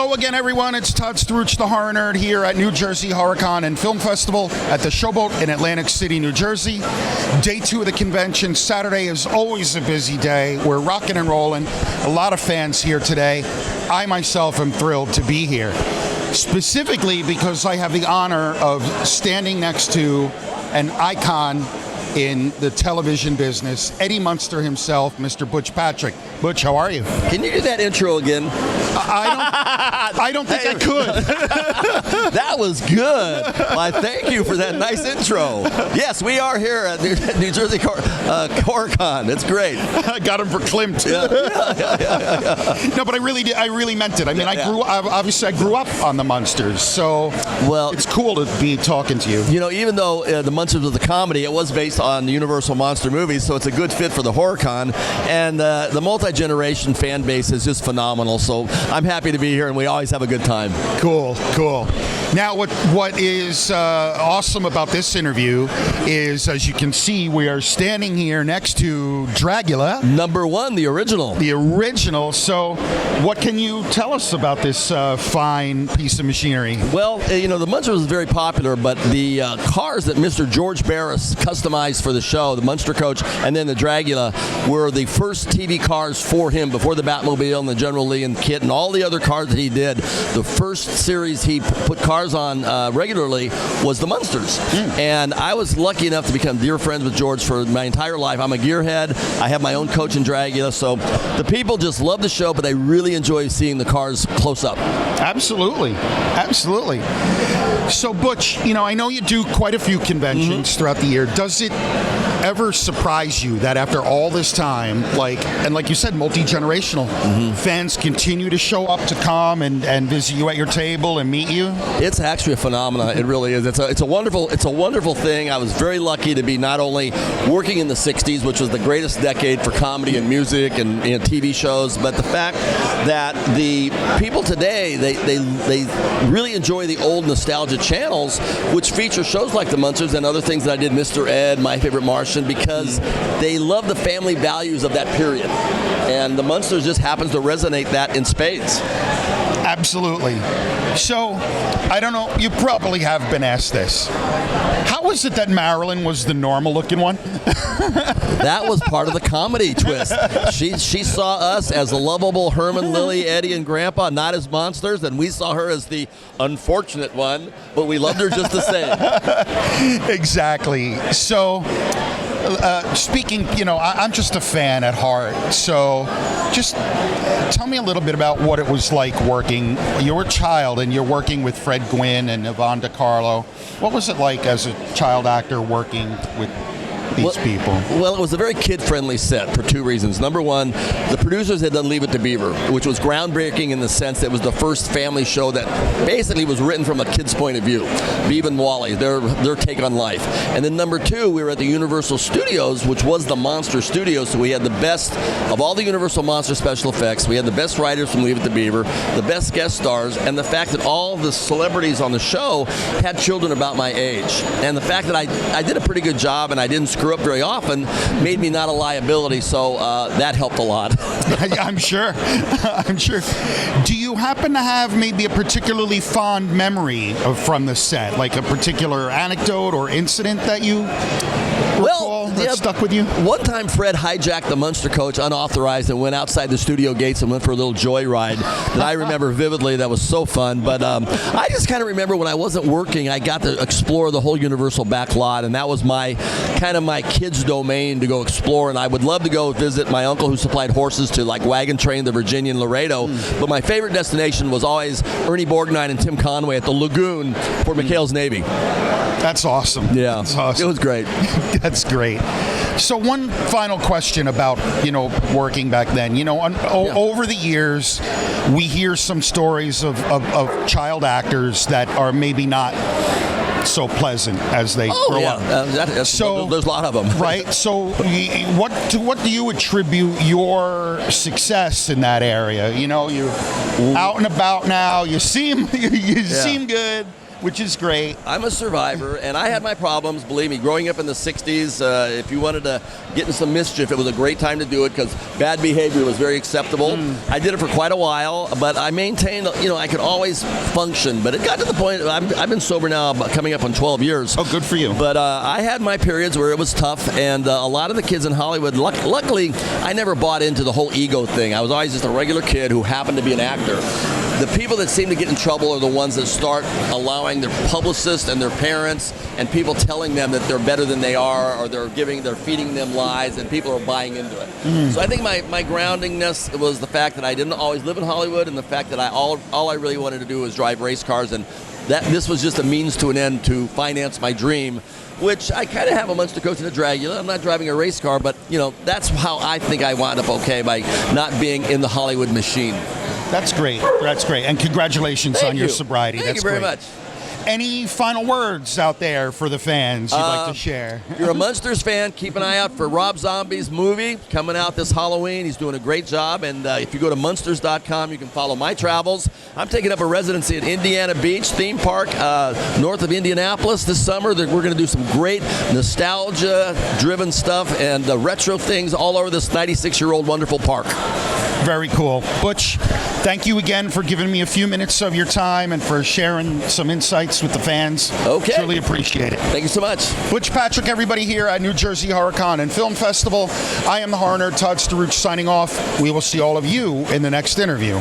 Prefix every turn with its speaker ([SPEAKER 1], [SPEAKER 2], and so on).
[SPEAKER 1] Hello again, everyone. It's Todd Struch, the Horror Nerd, here at New Jersey HorrorCon and Film Festival at the Showboat in Atlantic City, New Jersey. Day 2 of the convention. Saturday is always a busy day. We're rocking and rolling. A lot of fans here today. I myself am thrilled to be here, specifically because I have the honor of standing next to an icon in the television business, Eddie Munster himself, Mr. Butch Patrick. Butch, how are you?
[SPEAKER 2] Can you do that intro again?
[SPEAKER 1] I don't think I could.
[SPEAKER 2] That was good. Why, thank you for that nice intro. Yes, we are here at New Jersey HorrorCon. It's great.
[SPEAKER 1] I got him for Klimt.
[SPEAKER 2] Yeah.
[SPEAKER 1] No, but I really meant it. I mean, I grew up on the Munsters, so it's cool to be talking to you.
[SPEAKER 2] You know, even though the Munsters was a comedy, it was based on the Universal Monster movies, so it's a good fit for the HorrorCon. And the multi-generation fan base is just phenomenal, so I'm happy to be here, and we always have a good time.
[SPEAKER 1] Cool. Now, what is awesome about this interview is, as you can see, we are standing here next to Dragula.
[SPEAKER 2] Number 1, the original.
[SPEAKER 1] The original. So what can you tell us about this fine piece of machinery?
[SPEAKER 2] Well, you know, the Munster was very popular, but the cars that Mr. George Barris customized for the show, the Munster Coach and then the Dragula, were the first TV cars for him before the Batmobile and the General Lee and Kit and all the other cars that he did. The first series he put cars on regularly was the Munsters. And I was lucky enough to become dear friends with George for my entire life. I'm a gearhead. I have my own coach in Dragula, so the people just love the show, but they really enjoy seeing the cars close up.
[SPEAKER 1] Absolutely. So, Butch, you know, I know you do quite a few conventions throughout the year. Does it ever surprise you that after all this time, like you said, multi-generational, fans continue to show up to come and visit you at your table and meet you?
[SPEAKER 2] It's actually a phenomenon. It really is. It's a wonderful thing. I was very lucky to be not only working in the 60s, which was the greatest decade for comedy and music and TV shows, but the fact that the people today, they really enjoy the old nostalgia channels, which feature shows like the Munsters and other things that I did, Mr. Ed, My Favorite Martian, because they love the family values of that period. And the Munsters just happens to resonate that in spades.
[SPEAKER 1] Absolutely. So, I don't know, you probably have been asked this. How is it that Marilyn was the normal-looking one?
[SPEAKER 2] That was part of the comedy twist. She saw us as the lovable Herman, Lily, Eddie, and Grandpa, not as monsters, and we saw her as the unfortunate one, but we loved her just the same.
[SPEAKER 1] Exactly. So, speaking, you know, I'm just a fan at heart, so just tell me a little bit about what it was like working. You're a child and you're working with Fred Gwynne and Yvonne DiCarlo. What was it like as a child actor working with these people?
[SPEAKER 2] Well, it was a very kid-friendly set for 2 reasons. Number 1, the producers had done Leave It to Beaver, which was groundbreaking in the sense that it was the first family show that basically was written from a kid's point of view. Beav and Wally, their take on life. And then number 2, we were at the Universal Studios, which was the Monster Studios, so we had the best of all the Universal Monster special effects. We had the best writers from Leave It to Beaver, the best guest stars, and the fact that all the celebrities on the show had children about my age. And the fact that I did a pretty good job and I didn't screw up very often made me not a liability, so that helped a lot.
[SPEAKER 1] I'm sure. Do you happen to have maybe a particularly fond memory from the set, like a particular anecdote or incident that you recall that stuck with you?
[SPEAKER 2] One time Fred hijacked the Munster Coach unauthorized and went outside the studio gates and went for a little joyride that I remember vividly. That was so fun. But I just kind of remember when I wasn't working, I got to explore the whole Universal back lot, and that was my kids' domain to go explore. And I would love to go visit my uncle who supplied horses to like Wagon Train, the Virginia, and Laredo. But my favorite destination was always Ernie Borgnine and Tim Conway at the Lagoon for McHale's Navy.
[SPEAKER 1] That's awesome.
[SPEAKER 2] Yeah,
[SPEAKER 1] that's awesome.
[SPEAKER 2] It was great.
[SPEAKER 1] That's great. So one final question about, working back then. Over the years, we hear some stories of child actors that are maybe not so pleasant as they grow up.
[SPEAKER 2] There's a lot of them.
[SPEAKER 1] Right. So what do you attribute your success in that area? You're out and about now. You seem good. which is great.
[SPEAKER 2] I'm a survivor, and I had my problems, believe me. Growing up in the 60s, if you wanted to get in some mischief, it was a great time to do it because bad behavior was very acceptable. I did it for quite a while, but I maintained, I could always function. But it got to the point, I've been sober now coming up on 12 years.
[SPEAKER 1] Oh, good for you.
[SPEAKER 2] But I had my periods where it was tough, and a lot of the kids in Hollywood, luckily, I never bought into the whole ego thing. I was always just a regular kid who happened to be an actor. The people that seem to get in trouble are the ones that start allowing their publicists and their parents and people telling them that they're better than they are, or they're feeding them lies, and people are buying into it. So I think my groundingness was the fact that I didn't always live in Hollywood, and the fact that all I really wanted to do was drive race cars, and that this was just a means to an end to finance my dream, which I kind of have a Munster coach in a Dragula. I'm not driving a race car, but that's how I think I wound up okay by not being in the Hollywood machine.
[SPEAKER 1] That's great. That's great. And congratulations on your sobriety.
[SPEAKER 2] Thank
[SPEAKER 1] That's
[SPEAKER 2] you very
[SPEAKER 1] great.
[SPEAKER 2] much.
[SPEAKER 1] Any final words out there for the fans you'd like to share?
[SPEAKER 2] If you're a Munsters fan, keep an eye out for Rob Zombie's movie coming out this Halloween. He's doing a great job. And if you go to Munsters.com, you can follow my travels. I'm taking up a residency at Indiana Beach Theme Park north of Indianapolis this summer. We're going to do some great nostalgia-driven stuff and retro things all over this 96-year-old wonderful park.
[SPEAKER 1] Very cool. Butch, thank you again for giving me a few minutes of your time and for sharing some insights with the fans.
[SPEAKER 2] Okay.
[SPEAKER 1] Truly appreciate it.
[SPEAKER 2] Thank you so much.
[SPEAKER 1] Butch Patrick, everybody here at New Jersey HorrorCon and Film Festival. I am the horror nerd, Todd Staruch, signing off. We will see all of you in the next interview.